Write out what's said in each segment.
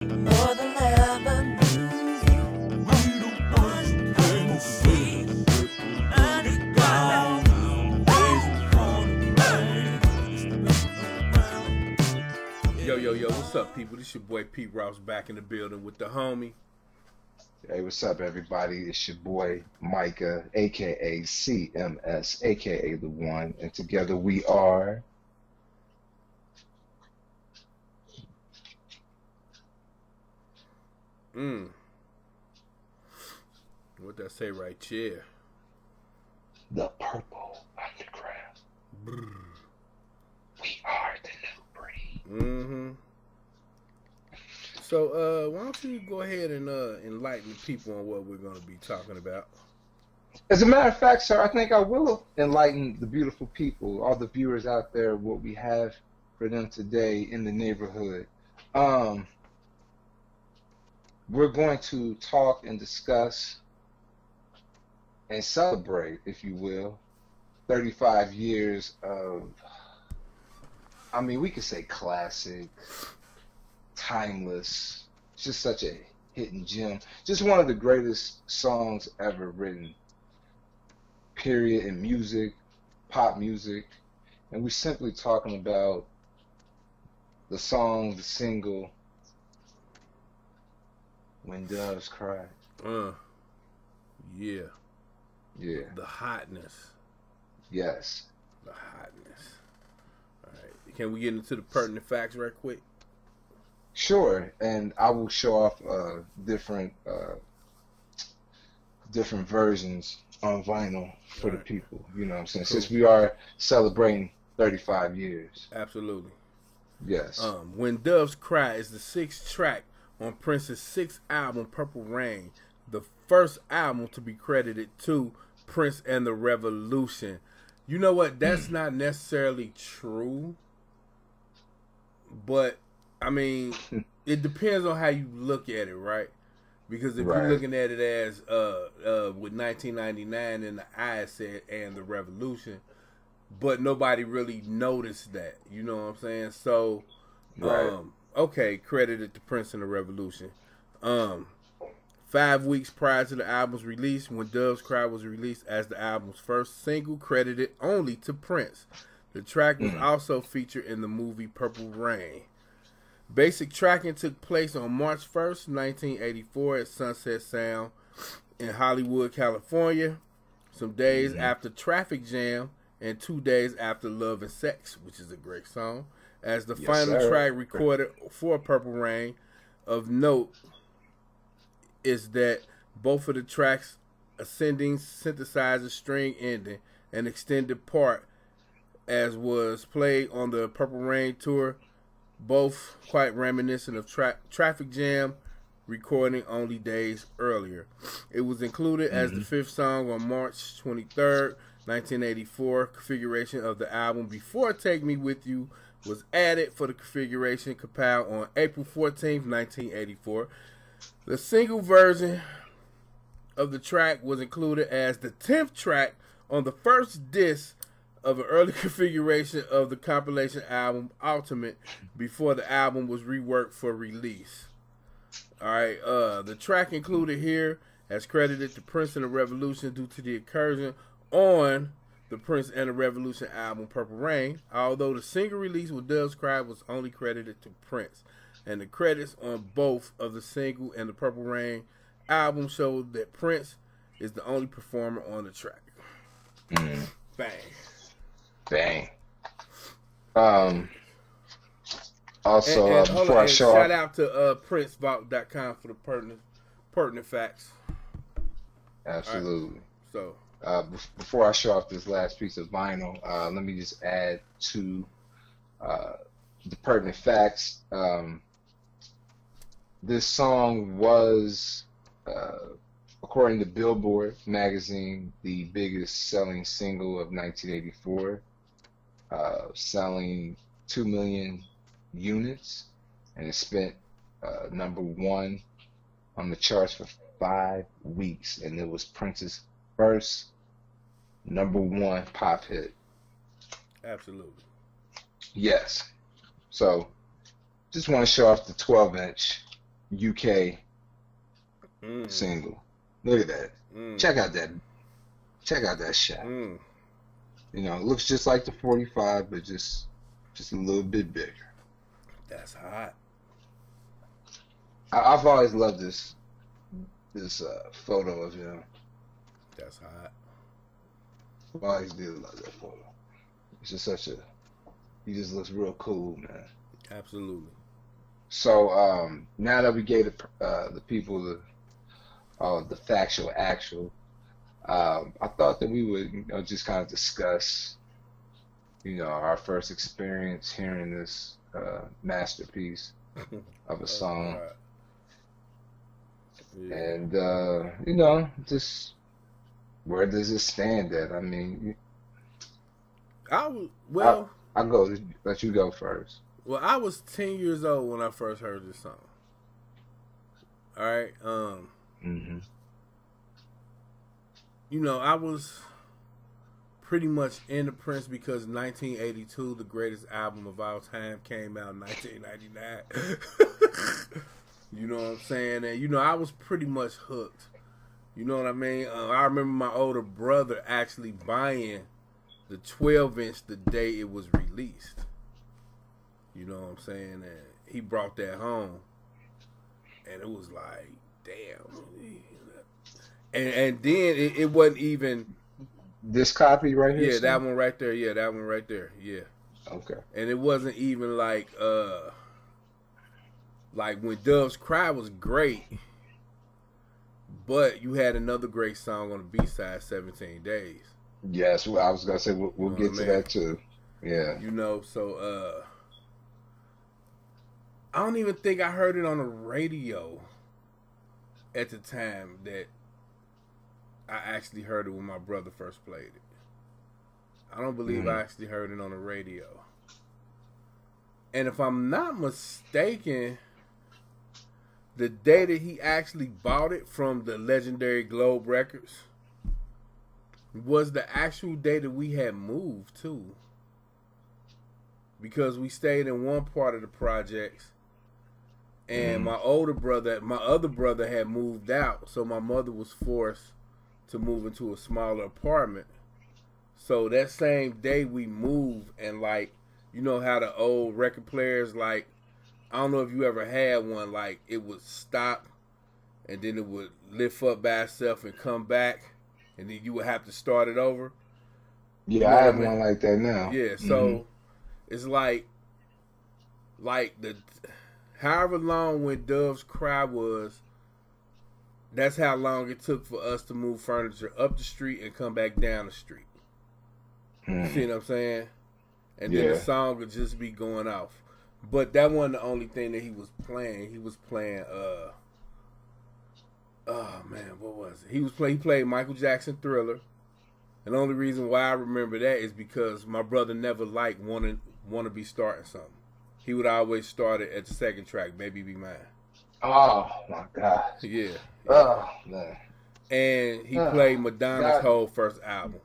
More than ever knew you. One thing to see, and it got Yo, what's up, people? This your boy Pete Rouse back in the building with the homie. Hey, what's up, everybody? It's your boy Micah, aka CMS, aka The One, and together we are. What that say right here? The Purple Underground. Brr. We are the new breed. So, why don't you go ahead and enlighten the people on what we're going to be talking about? As a matter of fact, sir, I think I will enlighten the beautiful people, all the viewers out there, what we have for them today in the neighborhood. We're going to talk and discuss and celebrate, if you will, 35 years of, I mean, we could say classic, timeless, just such a hidden gem, just one of the greatest songs ever written, period, in music, pop music. And we're simply talking about the song, the single, When Doves Cry. Yeah. Yeah. The hotness. Yes. The hotness. All right. Can we get into the pertinent facts right quick? Sure. And I will show off different versions on vinyl for the people. You know what I'm saying? Cool. Since we are celebrating 35 years. Absolutely. Yes. When Doves Cry is the 6th track on Prince's 6th album, Purple Rain, the first album to be credited to Prince and the Revolution. You know what? That's not necessarily true, but I mean, it depends on how you look at it, right? Because if you're looking at it as with 1999 in the eye said and the Revolution, but nobody really noticed that. You know what I'm saying? So, okay, credited to Prince and the Revolution. 5 weeks prior to the album's release, When Doves Cry was released as the album's first single, credited only to Prince. The track was also featured in the movie Purple Rain. Basic tracking took place on March 1st, 1984 at Sunset Sound in Hollywood, California, some days after Traffic Jam and 2 days after Love and Sex, which is a great song, as the final track recorded for Purple Rain. Of note is that both of the tracks, ascending synthesizer string ending, an extended part as was played on the Purple Rain tour, both quite reminiscent of Traffic Jam, recording only days earlier. It was included as the 5th song on March 23rd, 1984 configuration of the album before Take Me With You was added for the configuration compiled on April 14th, 1984. The single version of the track was included as the 10th track on the first disc of an early configuration of the compilation album Ultimate before the album was reworked for release. Alright, the track included here as credited to Prince and the Revolution due to the incursion on the Prince and the Revolution album Purple Rain, although the single release with Doves Cry was only credited to Prince. And the credits on both of the single and the Purple Rain album showed that Prince is the only performer on the track. Bang. Also, before I show shout out to PrinceVault.com for the pertinent facts. Absolutely. Right. So, before I show off this last piece of vinyl, let me just add to the pertinent facts. This song was, according to Billboard magazine, the biggest selling single of 1984, selling 2 million units, and it spent #1 on the charts for 5 weeks, and it was Prince's first #1 pop hit. Absolutely. Yes. So, just want to show off the 12-inch UK Mm. single. Look at that. Mm. Check out that. Check out that shot. Mm. You know, it looks just like the 45, but just a little bit bigger. That's hot. I've always loved this photo of him. That's hot. I always did love that photo. It's just he just looks real cool, man. Absolutely. So now that we gave the people the factual actual, I thought that we would just kind of discuss, our first experience hearing this masterpiece of a song, Right. Yeah. and just where does it stand at? I mean, I'll let you go first. Well, I was 10 years old when I first heard this song. All right. Mm-hmm. I was pretty much into Prince because 1982, the greatest album of all time, came out in 1999. You know what I'm saying? And, I was pretty much hooked. You know what I mean? I remember my older brother actually buying the 12-inch the day it was released. You know what I'm saying? And he brought that home. And it was like, damn. And then it wasn't even... This copy right here? Yeah, that one right there. Yeah, that one right there. Yeah. Okay. And it wasn't even like When Doves Cry was great, but you had another great song on the B-side, 17 Days. Yes, well, I was going to say, we'll get to that too. Yeah. So I don't even think I heard it on the radio at the time that I actually heard it when my brother first played it. I don't believe I actually heard it on the radio. And if I'm not mistaken, the day that he actually bought it from the legendary Globe Records was the actual day that we had moved too. Because we stayed in one part of the projects, and my other brother had moved out, so my mother was forced to move into a smaller apartment. So that same day we moved, and how the old record players, I don't know if you ever had one, it would stop and then it would lift up by itself and come back, and then you would have to start it over. Yeah, I have one like that now. Yeah, so it's the however long When Doves Cry was, that's how long it took for us to move furniture up the street and come back down the street. See what I'm saying? And then the song would just be going off. But that wasn't the only thing that he was playing. He was playing oh man, what was it? He played Michael Jackson Thriller. And the only reason why I remember that is because my brother never liked wanna be starting something. He would always start it at the second track, Baby Be Mine. Oh my God. Yeah. Oh man. And he played Madonna's whole first album.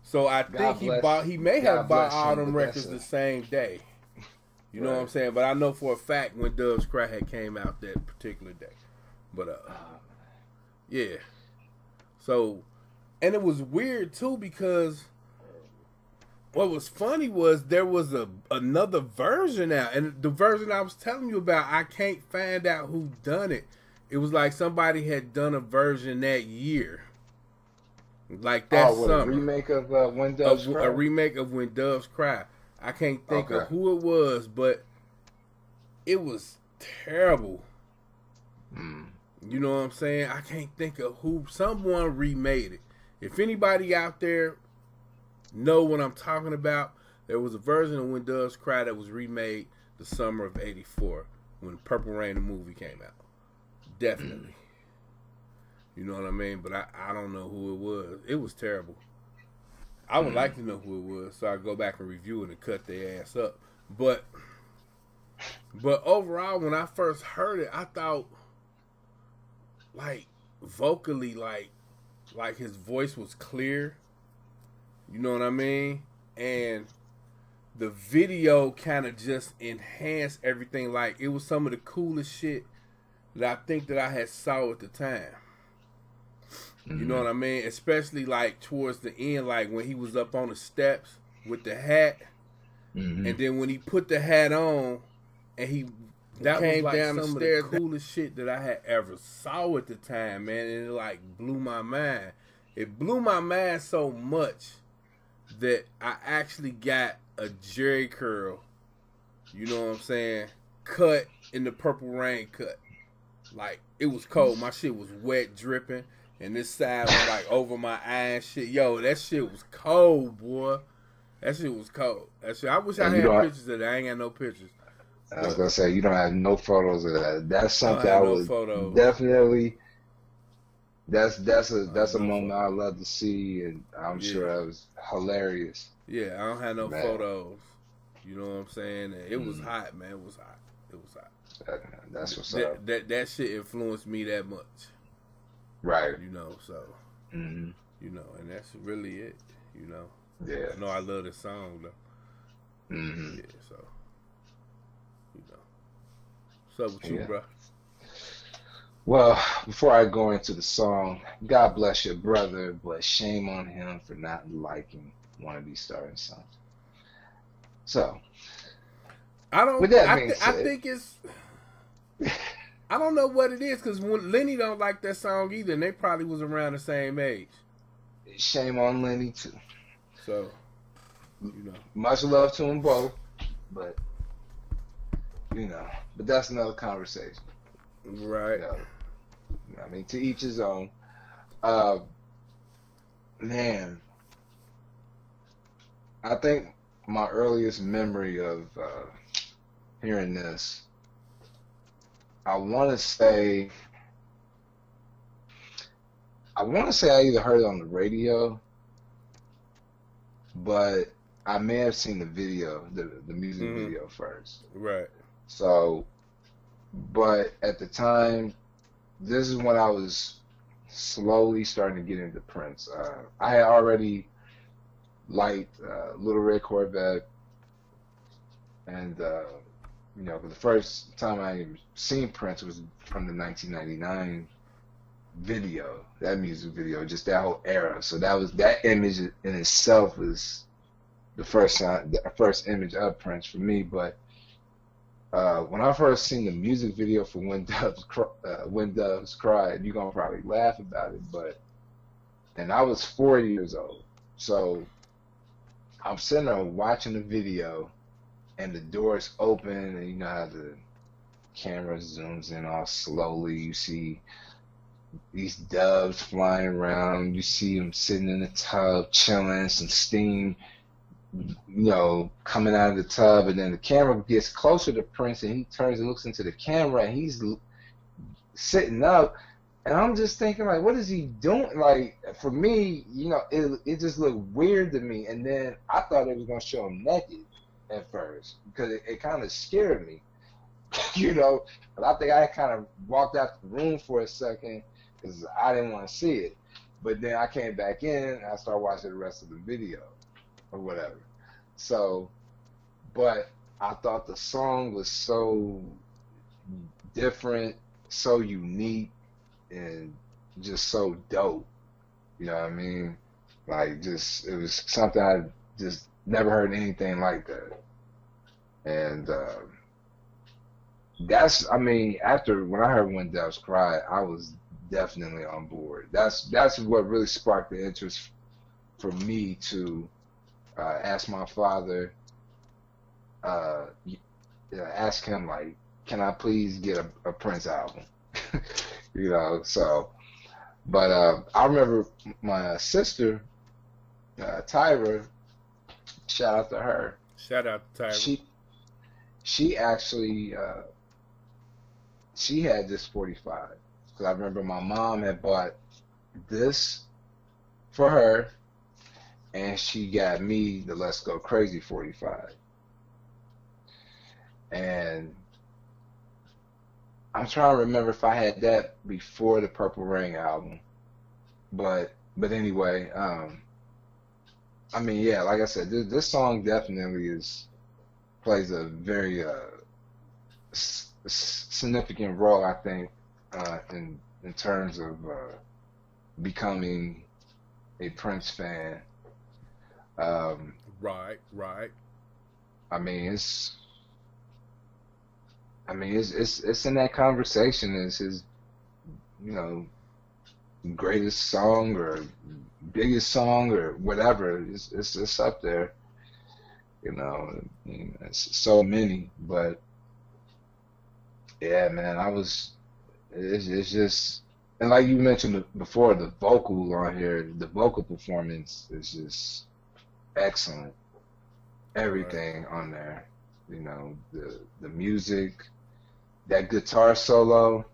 So I think he may have bought all them records the same day. You know what I'm saying? But I know for a fact When Doves Cry had came out that particular day. But yeah. So, and it was weird too because what was funny was there was another version out, and the version I was telling you about, I can't find out who done it. It was like somebody had done a version that year, like that summer. A remake of When Doves Cry. A remake of When Doves Cry. I can't think of who it was, but it was terrible. You know what I'm saying? I can't think of who. Someone remade it. If anybody out there know what I'm talking about, there was a version of When Doves Cry that was remade the summer of '84 when Purple Rain the movie came out. Definitely. You know what I mean? But I don't know who it was. It was terrible. I would like to know who it was so I go back and review it and cut their ass up. But overall, when I first heard it, I thought vocally his voice was clear. You know what I mean? And the video kind of just enhanced everything. It was some of the coolest shit that I think that I had saw at the time. Mm-hmm. You know what I mean? Especially like towards the end, like when he was up on the steps with the hat, Mm-hmm. and then when he put the hat on and he came down the stairs, the coolest shit that I had ever saw at the time, man. And it like blew my mind. It blew my mind so much that I actually got a Jerry curl, you know what I'm saying, cut in the Purple Rain cut. Like, it was cold. My shit was wet, dripping, and this side was like over my eyes. Shit, yo, that shit was cold, boy. That shit was cold. That shit. I wish I had pictures of that. I ain't got no pictures. I was gonna say, you don't have no photos of that. That's something I would definitely. That's a moment I love to see, and I'm sure that was hilarious. Yeah, I don't have no photos. You know what I'm saying? It was hot, man. It was hot. It was hot. That's what's up. That shit influenced me that much. Right. You know, so. Mm-hmm. You know, and that's really it. You know. Yeah. I know I love this song though. Mm-hmm. Yeah. So. You know. What's up with you, bro? Well, before I go into the song, God bless your brother, but shame on him for not liking one of these starting songs. So, with that being said, I think it's. I don't know what it is, because Lenny don't like that song either, and they probably was around the same age. Shame on Lenny too. So, you know, much love to them both, but but that's another conversation. Right. I mean, to each his own. Man, I think my earliest memory of hearing this, I want to say I either heard it on the radio, but I may have seen the video, the music video first. Right. So, but at the time, this is when I was slowly starting to get into Prince. I had already liked Little Red Corvette, and for the first time I seen Prince was from the 1999 video, that music video, just that whole era. So that image in itself was the first image of Prince for me. But when I first seen the music video for When Doves Cry, you're gonna probably laugh about it, and I was 4 years old, so I'm sitting there watching the video, and the doors open, and you know how the camera zooms in all slowly. You see these doves flying around. You see them sitting in the tub, chilling, some steam, coming out of the tub, and then the camera gets closer to Prince, and he turns and looks into the camera, and he's sitting up, and I'm just thinking, like, what is he doing? Like, for me, it just looked weird to me, and then I thought it was gonna show him naked at first, because it kind of scared me, but I think I kind of walked out the room for a second, because I didn't want to see it, but then I came back in, and I started watching the rest of the video, or whatever. So, but I thought the song was so different, so unique, and just so dope. You know what I mean? Like, it was something I just never heard anything like that. And after when I heard When Doves Cry, I was definitely on board. That's what really sparked the interest for me to ask my father, ask him, like, can I please get a Prince album? So, but I remember my sister, Tyra, shout out to her. Shout out to Tyra. She actually, she had this 45. Because I remember my mom had bought this for her, and she got me the Let's Go Crazy 45. And I'm trying to remember if I had that before the Purple Rain album. But anyway, like I said, this song definitely plays a very significant role, I think, in terms of becoming a Prince fan. Right, right. I mean, it's in that conversation. It's his, you know, greatest song or biggest song or whatever. It's up there. You know, I mean, it's so many, but yeah, man, it's just, and like you mentioned before, the vocal on here, the vocal performance is just excellent. Right. Everything on there, you know, the music, that guitar solo.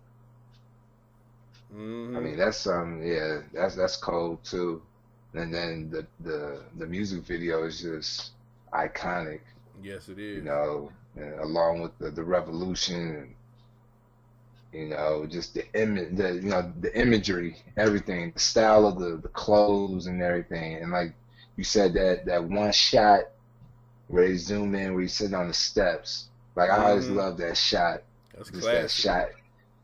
I Mm-hmm. mean, yeah, that's cold too. And then the music video is just iconic, Yes, it you is. know, and along with the revolution, you know, just the imagery, everything, the style of the clothes and everything. And like you said, that one shot where they zoom in where he's sitting on the steps. Like I always Mm-hmm. love that shot. That's Just that classic. shot.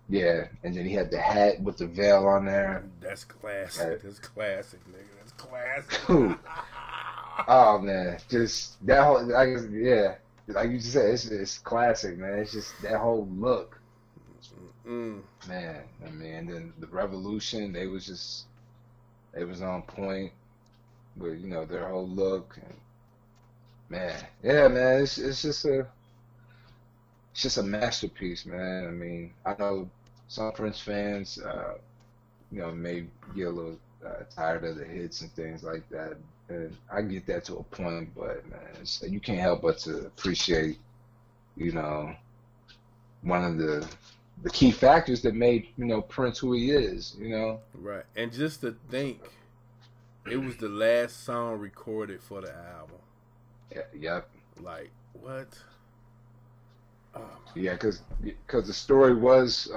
Yeah. And then he had the hat with the veil on there. That's Uh, classic. That's classic, nigga. That's classic. Cool. Oh man, just that whole, I guess, yeah, like you just said, it's classic, man. It's just that whole look, Mm. man. I mean, and then the Revolution, they was on point with, you know, their whole look, and man, yeah, man, it's just a masterpiece, man. I mean, I know some Prince fans, you know, may get a little tired of the hits and things like that. And I get that to a point, but man, you can't help but to appreciate, you know, one of the key factors that made, you know, Prince who he is, you know. Right. And just to think, it was the last song recorded for the album. Yeah, yep. Like, what? Oh Yeah, because the story was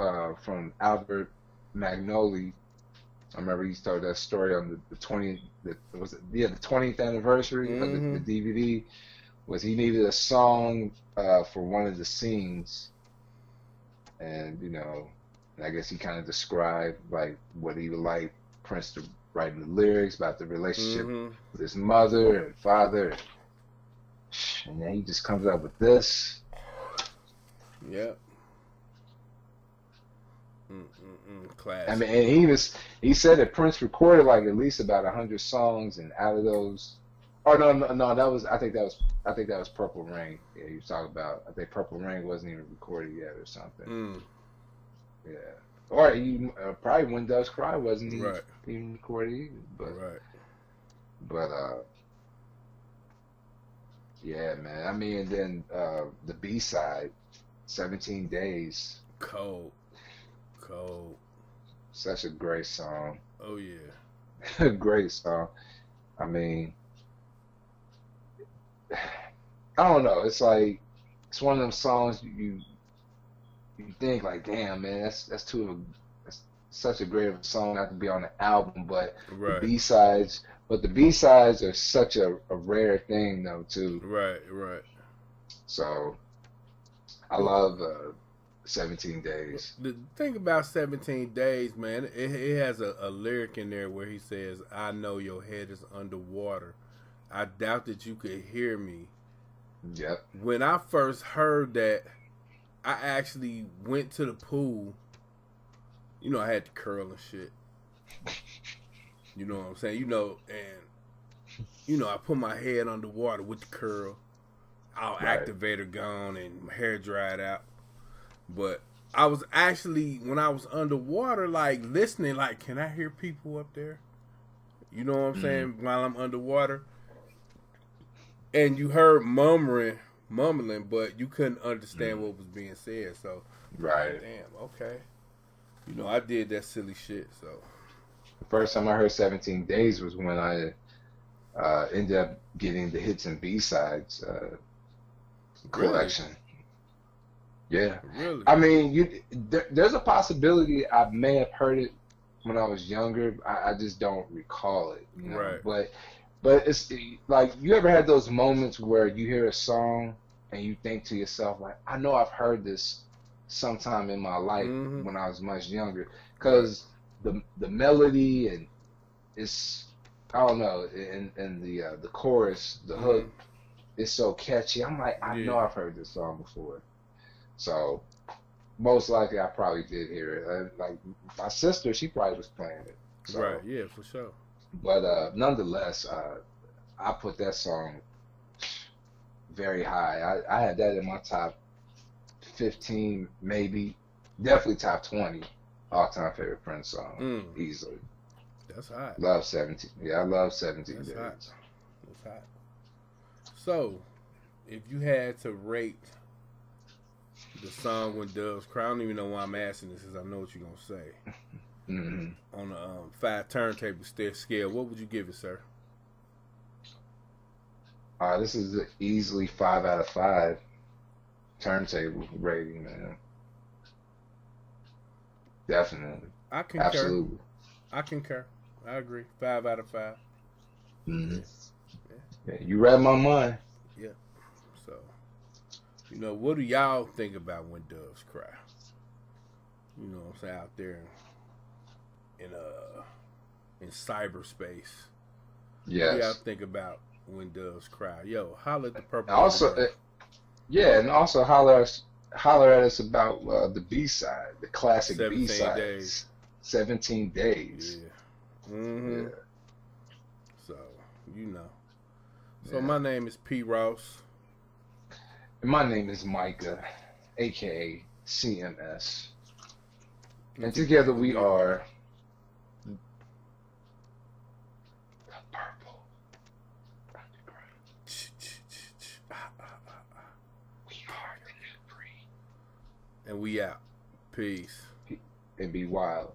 from Albert Magnoli. I remember he told that story on the 20th, the 20th anniversary my. of the Mm-hmm. DVD. Was he needed a song for one of the scenes, and you know, I guess he kind of described like what he would like Prince to write in the lyrics about the relationship Mm-hmm. with his mother and father, and then he just comes up with this. Yep. Mm-mm-mm. I Classic. mean, and he said that Prince recorded like at least about 100 songs, and out of those, oh no, I think that was Purple Rain. Yeah, he was talking about. I think Purple Rain wasn't even recorded yet or something. Mm. Yeah, or he probably When Doves Cry wasn't Right. even recorded either. Right. But yeah, man. I mean, and then the B side, 17 Days, Cold. Cold. such a great song. Oh yeah. A great song. I mean, I don't know. It's like it's one of them songs you think like, damn man, that's such a great of a song not to be on the album, but Right. the B sides are such a rare thing though too. Right. Right. So I love 17 Days. The thing about 17 Days, man, it has a lyric in there where he says, I know your head is underwater. I doubt that you could hear me. Yep. When I first heard that, I actually went to the pool. You know, I had to curl and shit. You know what I'm saying? You know, and, you know, I put my head underwater with the curl. All Right. activator gone and my hair dried out. But I was actually, when I was underwater, like listening, like, can I hear people up there? You know what I'm saying? While I'm underwater. And you heard mumbling, but you couldn't understand what was being said. So, Right. damn, okay. You know, I did that silly shit, so. The first time I heard 17 Days was when I ended up getting the hits and B-sides collection. Yeah. Really? I mean, there's a possibility I may have heard it when I was younger. I just don't recall it, you know. Right. But it's like, you ever had those moments where you hear a song and you think to yourself like, I know I've heard this sometime in my life Mhm. when I was much younger, because the melody and it's I don't know, and the chorus, the hook is so catchy. I'm like, I know Yeah. I've heard this song before. So most likely I probably did hear it. Like my sister, she probably was playing it. So, Right. Yeah, for sure. but nonetheless, I put that song very high. I had that in my top 15, maybe, definitely top 20 all-time favorite Prince song, easily. That's hot. Love 17. Yeah, I love 17 That's Days. hot. That's hot. So, if you had to rate the song When Doves Cry, I don't even know why I'm asking this, because I know what you're gonna say. hmm On a 5 turntable scale, what would you give it, sir? This is an easily 5 out of 5 turntable rating, man. Definitely. I concur. Absolutely. I concur. I agree. 5 out of 5. hmm Yeah. Yeah, you read my mind. So, what do y'all think about When Doves Cry? You know what I'm saying, out there in cyberspace. What do y'all Yes. think about When Doves Cry? Yo, holla at the Purple. Also, Underground. yeah, and also holler at us about the B-side, the classic 17 B-side. days. 17 Days. Yeah. Mm-hmm. Yeah. So, So Yeah. my name is P. Ross. And my name is Micah, aka CMS. And together we are the Purple Underground. We are the new breed. And we out. Peace. And be wild.